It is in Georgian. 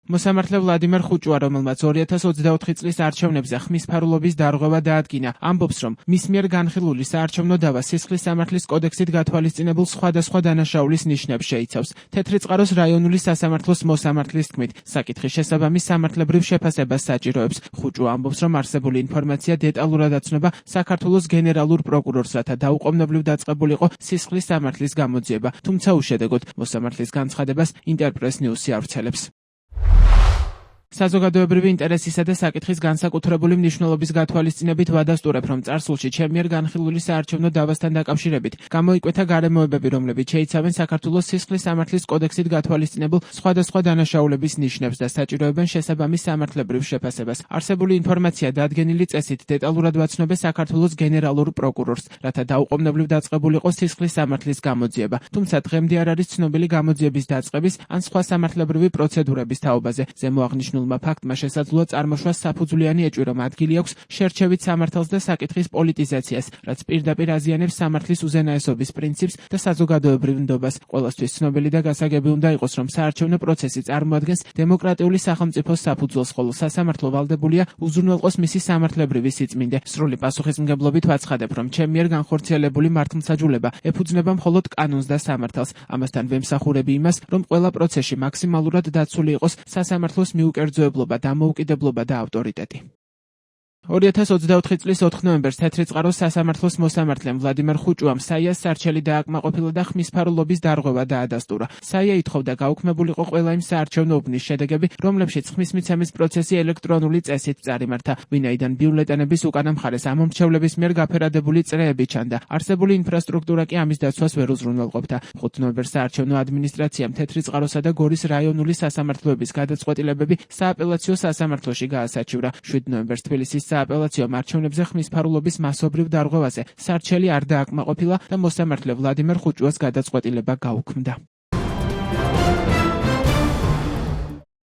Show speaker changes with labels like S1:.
S1: მოსამართლე ვლადიმერ ხუჭუა, რომელმაც 2024 წლის არჩევნებზე ხმისფარულობის დარღვევა დაადგინა, ამბობს, რომ მის მიერ განხილული საარჩევნო დავა სისხლის სამართლის კოდექსით გათვალისწინებულ სხვადასხვა დანაშაულის ნიშნებს შეიცავს. თეთრი წყაროს რაიონული სასამართლოს მოსამართლის თქმით, საკითხის შესაბამის სამართლებრივ შეფასებას საჭიროებს. ხუჭუა ამბობს, რომ არსებული ინფორმაცია დეტალურად აცნობა საქართველოს გენერალურ პროკურორს, რათა დაუყოვნებლივ დაწყებულიყო სისხლის სამართლის გამოძიება, თუმცა უშედეგოდ მოსამართლის განცხადებას ინტერპრეს ნიუსი ავრცელებს. საზოგადოებრივი ინტერესისა და საკითხის განსაკუთრებული მნიშვნელობის გათვალისწინებით ვადასტურებ, რომ წარსულში ჩემ მიერ განხილული საარჩევნო დავასთან დაკავშირებით გამოიკვეთა გარემოებები, რომლებიც შეიცავენ საქართველოს სისხლის სამართლის კოდექსით გათვალისწინებულ სხვადასხვა დანაშაულების ნიშნებს და საჭიროებენ შესაბამის სამართლებრივ შეფასებას. არსებული ინფორმაცია დადგენილი წესით დეტალურად ვაცნობე საქართველოს გენერალურ პროკურორს, რათა დაუყოვნებლივ დაწყებულიყო სისხლის სამართლის გამოძიება, თუმცა დღემდე არ არის ცნობილი გამოძიების დაწყების ან სხვა სამართლებრივი პროცედურების თაობაზე. ზემო აღნიშნულ ფაქტმა შესაძლოა წარმოშვა საფუძვლიანი ეჭვი, რომ ადგილი აქვს შერჩევით სამართალს და საკითხის პოლიტიზაციას, რაც პირდაპირ აზიანებს სამართლის უზენაესობის პრინციპს და საზოგადოებრივ ნდობას. ყველასთვის ცნობილი და გასაგები უნდა იყოს, რომ საარჩევნო პროცესი წარმოადგენს დემოკრატიული სახელმწიფოს საფუძველს, ხოლო სასამართლო ვალდებულია უზრუნველყოს მისი სამართლებრივი სიწმინდე. სრული პასუხისმგებლობით ვაცხადებ, რომ ჩემ მიერ განხორციელებული მართლმსაჯულება ეფუძნება მხოლოდ კანონს და სამართალს. ამასთან ვემსახურები იმას, რომ ყველა პროცესში მაქსიმალურად დაცული იყოს სასამართლოს მიუკერძოებლობა, დამოუკიდებლობა და ავტორიტეტი. 2024 წლის 4 ნოემბერს თეთრი წყაროს სასამართლოს მოსამართლემ ვლადიმერ ხუჭუამ საიას სარჩელი დააკმაყოფილა და ხმისფარულობის დარღვევა დაადასტურა. საია ითხოვდა გაუქმებულიყო ყველა იმ საარჩევნო უბნის შედეგები, რომლებშიც ხმისმიცემის პროცესი ელექტრონული წესით წარიმართა, ვინაიდან ბიულეტენების უკანა მხარეს ამომრჩევლების მიერ გაფერადებული წრეები ჩანდა. არსებული ინფრასტრუქტურა კი ამის დაცვას ვერ უზრუნველყოფდა. 5 ნოემბერს საარჩევნო ადმინისტრაციამ თეთრი წყაროსა და გორის რაიონული სასამართლოების გადაწყვეტილებები სააპელაციო სასამართლოში გაასაჩივრა. 7 ნოემბერს თბილისის სააპელაციო არჩევნებზე ხმისფარულობის მასობრივ დარღვევაზე სარჩელი არ დააკმაყოფილა და მოსამართლე ვლადიმერ ხუჭუას გადაწყვეტილება გაუქმდა.